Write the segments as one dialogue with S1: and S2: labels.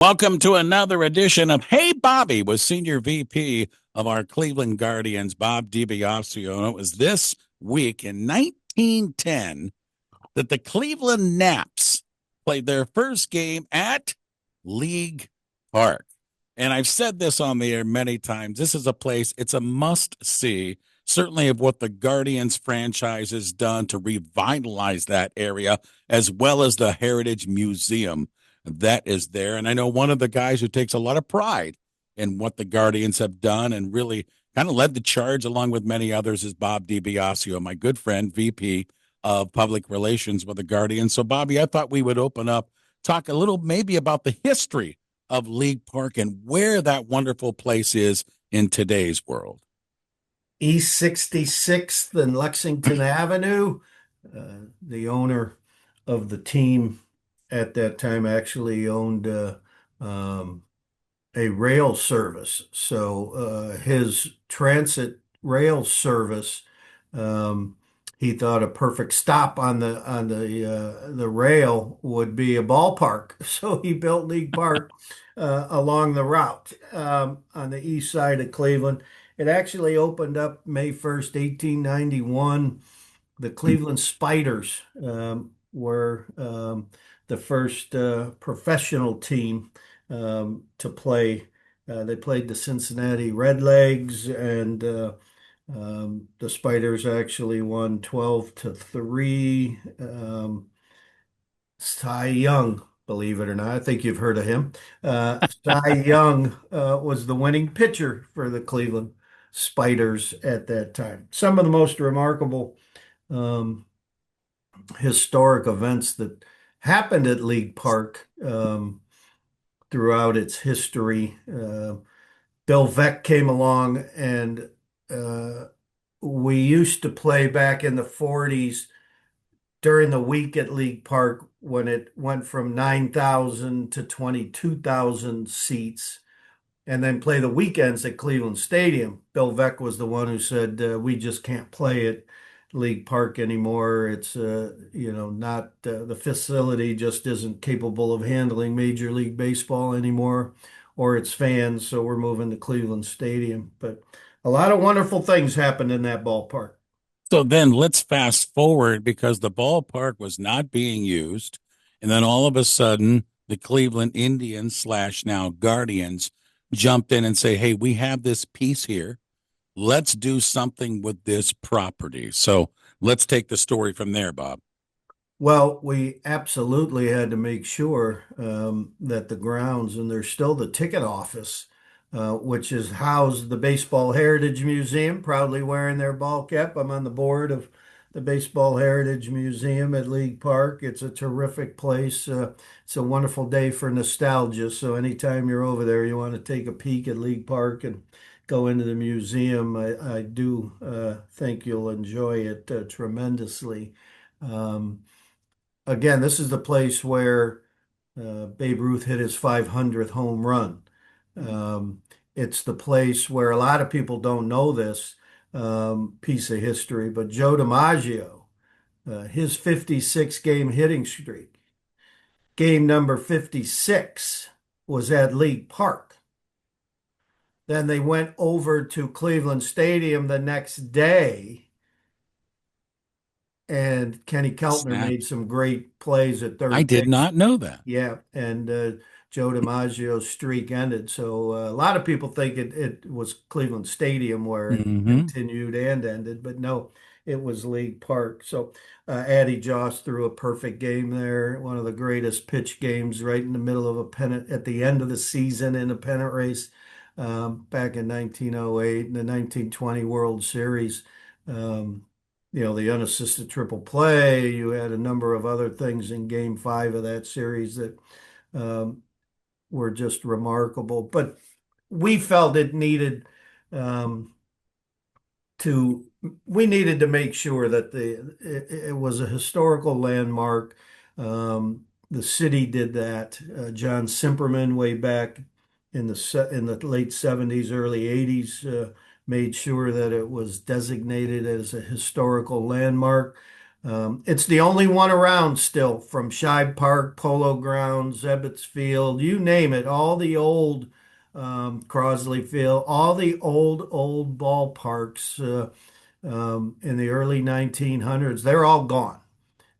S1: Welcome to another edition of Hey Bobby with Senior VP of our Cleveland Guardians, Bob DiBiasio. And it was this week in 1910 that the Cleveland Naps played their first game at League Park. And I've said this on the air many times. This is a place, it's a must see, certainly of what the Guardians franchise has done to revitalize that area, as well as the Heritage Museum that is there. And I know one of the guys who takes a lot of pride in what the Guardians have done and really kind of led the charge along with many others is Bob DiBiasio, my good friend, VP of Public Relations with the Guardians. So, Bobby, I thought we would open up, talk a little maybe about the history of League Park and where that wonderful place is in today's world.
S2: East 66th and Lexington Avenue. The owner of the team at that time actually owned um, a rail service. So his transit rail service, um, he thought a perfect stop on the rail would be a ballpark. So he built League Park along the route on the east side of Cleveland. It actually opened up May 1st, 1891. The Cleveland Spiders were the first professional team to play. They played the Cincinnati Redlegs, and the Spiders actually won 12-3. Cy Young, believe it or not, I think you've heard of him. Cy Young was the winning pitcher for the Cleveland Spiders at that time. Some of the most remarkable um, historic events that happened at League Park throughout its history. Bill Veeck came along, and uh, we used to play back in the 40s during the week at League Park when it went from 9,000 to 22,000 seats, and then play the weekends at Cleveland Stadium. Bill Veeck was the one who said, we just can't play at League Park anymore. It's, not the facility just isn't capable of handling Major League Baseball anymore or its fans. So we're moving to Cleveland Stadium. But a lot of wonderful things happened in that ballpark.
S1: So then let's fast forward because the ballpark was not being used. And then all of a sudden, the Cleveland Indians slash now Guardians jumped in and say, hey, we have this piece here. Let's do something with this property. So let's take the story from there, Bob.
S2: Well, we absolutely had to make sure that the grounds, and there's still the ticket office, which is housed the Baseball Heritage Museum, proudly wearing their ball cap. I'm on the board of the Baseball Heritage Museum at League Park. It's a terrific place. It's a wonderful day for nostalgia. So anytime you're over there, you want to take a peek at League Park and go into the museum. I do think you'll enjoy it tremendously. Um, Again, this is the place where Babe Ruth hit his 500th home run. It's the place where a lot of people don't know this piece of history, but Joe DiMaggio, his 56 game hitting streak, game number 56 was at League Park. Then they went over to Cleveland Stadium the next day, and Kenny Keltner
S1: Snap.
S2: made some great plays at
S1: I
S2: third
S1: did
S2: base.
S1: not know that.
S2: Yeah, and Joe DiMaggio's streak ended. So a lot of people think it was Cleveland Stadium where it
S1: Mm-hmm.
S2: continued and ended, but no, it was League Park. So Addie Joss threw a perfect game there, one of the greatest pitch games right in the middle of a pennant at the end of the season in a pennant race back in 1908 in the 1920 World Series. Um, the unassisted triple play. You had a number of other things in game five of that series that um, were just remarkable. But we felt it needed um, to, we needed to make sure that it was a historical landmark. The city did that. John Simperman, way back in the late 70s, early 80s, made sure that it was designated as a historical landmark. It's the only one around still, from Shibe Park, Polo Grounds, Ebbets Field, you name it. All the old Crosley Field, all the old ballparks in the early 1900s, they're all gone.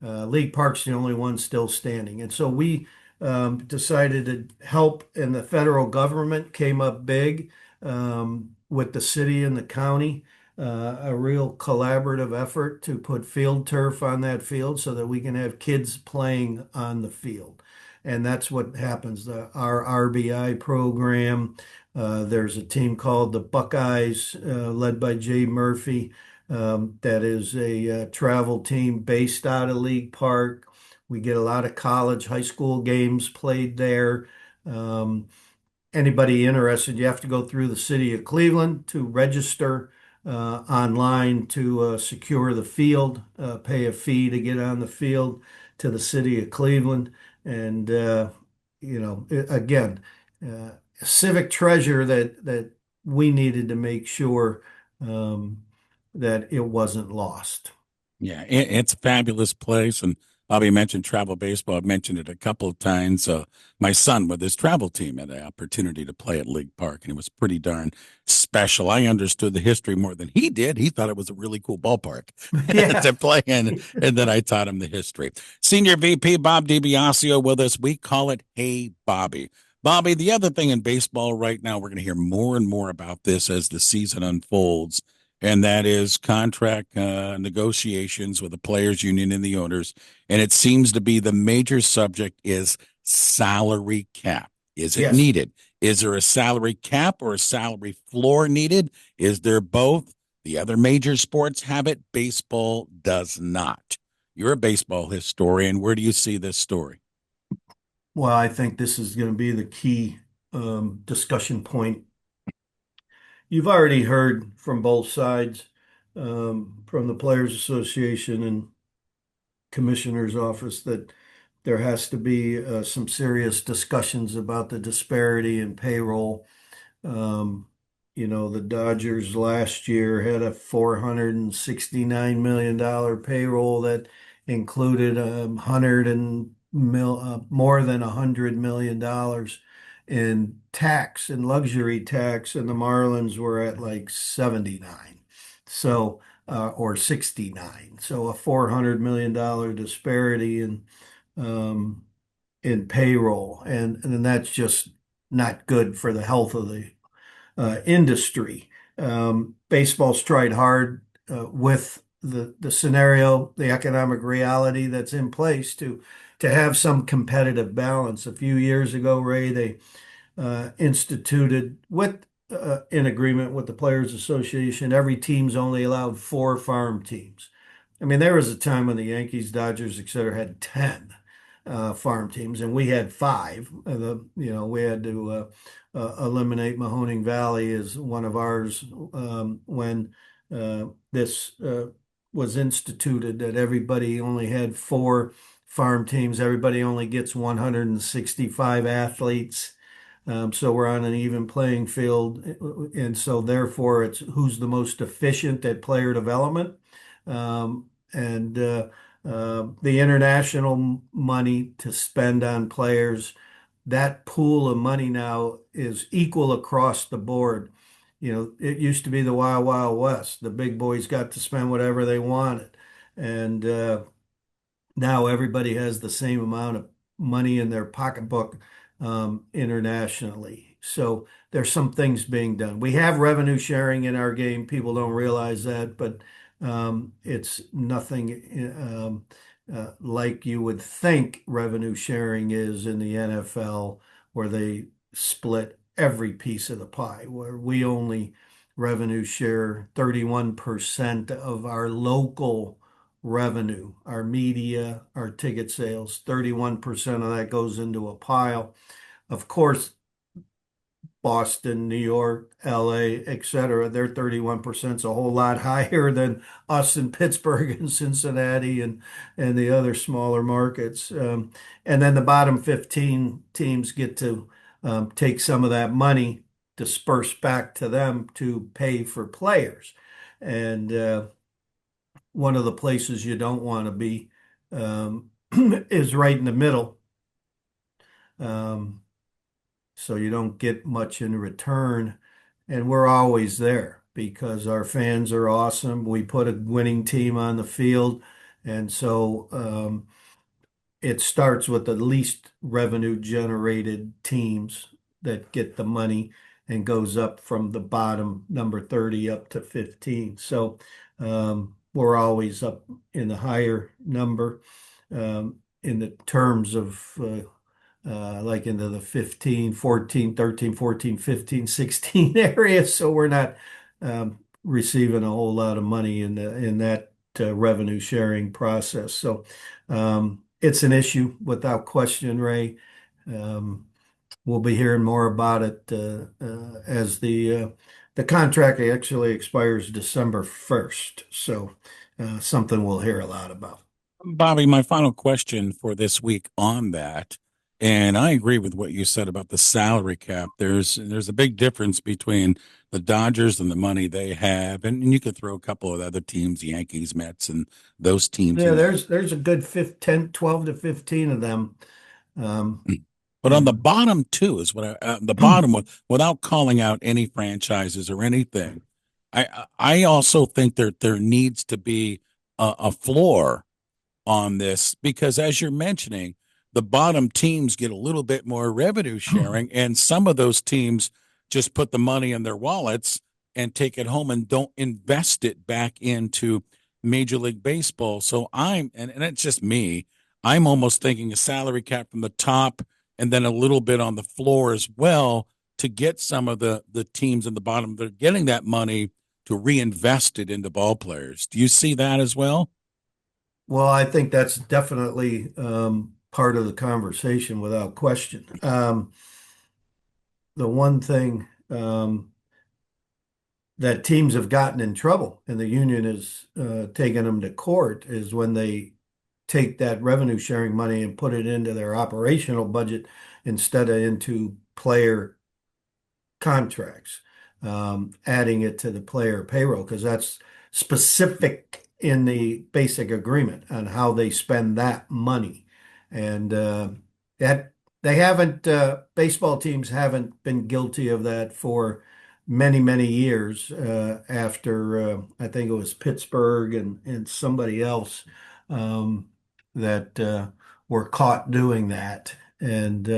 S2: League Park's the only one still standing. And so we decided to help, and the federal government came up big with the city and the county, a real collaborative effort to put field turf on that field so that we can have kids playing on the field. And that's what happens. Our RBI program, there's a team called the Buckeyes, led by Jay Murphy. That is a travel team based out of League Park. We get a lot of college, high school games played there. Um, Anybody interested, you have to go through the city of Cleveland to register online to secure the field, pay a fee to get on the field to the city of Cleveland. And, again, a civic treasure that we needed to make sure um, that it wasn't lost.
S1: Yeah, it's a fabulous place. And Bobby mentioned travel baseball. I've mentioned it a couple of times. My son with his travel team had the opportunity to play at League Park, and it was pretty darn special. I understood the history more than he did. He thought it was a really cool ballpark
S2: Yeah.
S1: to play in, and then I taught him the history. Senior VP Bob DiBiasio with us. We call it Hey Bobby. Bobby, the other thing in baseball right now, we're going to hear more and more about this as the season unfolds, and that is contract negotiations with the players union and the owners. And it seems to be the major subject is salary cap. Is it
S2: Yes.
S1: needed? Is there a salary cap or a salary floor needed? Is there both? The other major sports have it. Baseball does not. You're a baseball historian. Where do you see this story?
S2: Well, I think this is going to be the key discussion point. You've already heard from both sides, from the Players Association and Commissioner's Office, that there has to be some serious discussions about the disparity in payroll. Um, the Dodgers last year had a $469 million payroll that included more than $100 million in tax and luxury tax, and the Marlins were at like 79. So, or 69. So a $400 million disparity um, in payroll, and that's just not good for the health of the industry. Baseball's tried hard with the scenario, the economic reality that's in place to have some competitive balance. A few years ago, Ray, they instituted with in agreement with the Players Association, every team's only allowed four farm teams. I mean, there was a time when the Yankees, Dodgers, et cetera, had 10 farm teams, and we had five. We had to eliminate Mahoning Valley as one of ours when this was instituted, that everybody only had four farm teams. Everybody only gets 165 athletes. So we're on an even playing field. And so therefore it's who's the most efficient at player development. And The international money to spend on players, that pool of money now is equal across the board. It used to be the Wild Wild West. The big boys got to spend whatever they wanted. And Now everybody has the same amount of money in their pocketbook internationally. So there's some things being done. We have revenue sharing in our game. People don't realize that, but it's nothing like you would think revenue sharing is in the NFL, where they split every piece of the pie, where we only revenue share 31% of our local revenue, our media, our ticket sales. 31% of that goes into a pile. Of course, Boston, New York, LA, et cetera, their 31% is a whole lot higher than us in Pittsburgh and Cincinnati and the other smaller markets. And then the bottom 15 teams get to take some of that money dispersed back to them to pay for players. And one of the places you don't want to be is right in the middle. Um, so you don't get much in return. And we're always there because our fans are awesome. We put a winning team on the field. And so it starts with the least revenue generated teams that get the money and goes up from the bottom number 30 up to 15. So we're always up in the higher number in the terms of like into the 15, 14, 13, 14, 15, 16 areas. So we're not receiving a whole lot of money in that revenue sharing process. So it's an issue without question, Ray. Um, we'll be hearing more about it as the contract actually expires December 1st. So something we'll hear a lot about.
S1: Bobby, my final question for this week on that, and I agree with what you said about the salary cap. There's a big difference between the Dodgers and the money they have, and you could throw a couple of other teams, Yankees, Mets, and those teams
S2: Yeah,
S1: in there.
S2: there's a good 10, 12 to 15 of them. Um,
S1: But on the
S2: and
S1: bottom two is the bottom one, without calling out any franchises or anything. I also think that there needs to be a floor on this because, as you're mentioning, the bottom teams get a little bit more revenue sharing, and some of those teams just put the money in their wallets and take it home and don't invest it back into Major League Baseball. So and it's just me, I'm almost thinking a salary cap from the top and then a little bit on the floor as well to get some of the teams in the bottom that are getting that money to reinvest it into ball players. Do you see that as well?
S2: well, I think that's definitely part of the conversation without question. The one thing that teams have gotten in trouble and the union is taking them to court is when they take that revenue sharing money and put it into their operational budget instead of into player contracts, adding it to the player payroll because that's specific in the basic agreement on how they spend that money. And that they haven't, baseball teams haven't been guilty of that for many, many years after I think it was Pittsburgh and somebody else that were caught doing that. And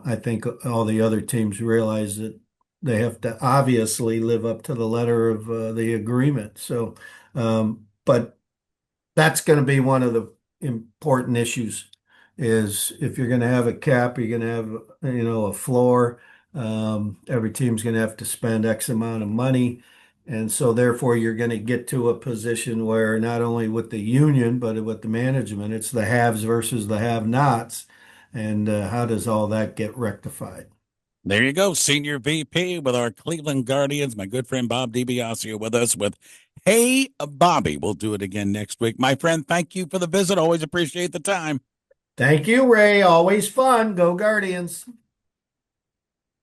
S2: I think all the other teams realize that they have to obviously live up to the letter of the agreement. So, but that's going to be one of the important issues is if you're going to have a cap, you're going to have, a floor. Every team's going to have to spend X amount of money. And so therefore you're going to get to a position where not only with the union, but with the management, it's the haves versus the have-nots. And how does all that get rectified?
S1: There you go, Senior VP with our Cleveland Guardians. My good friend Bob DiBiasio with us with Hey Bobby. We'll do it again next week. My friend, thank you for the visit. Always appreciate the time.
S2: Thank you, Ray. Always fun. Go Guardians.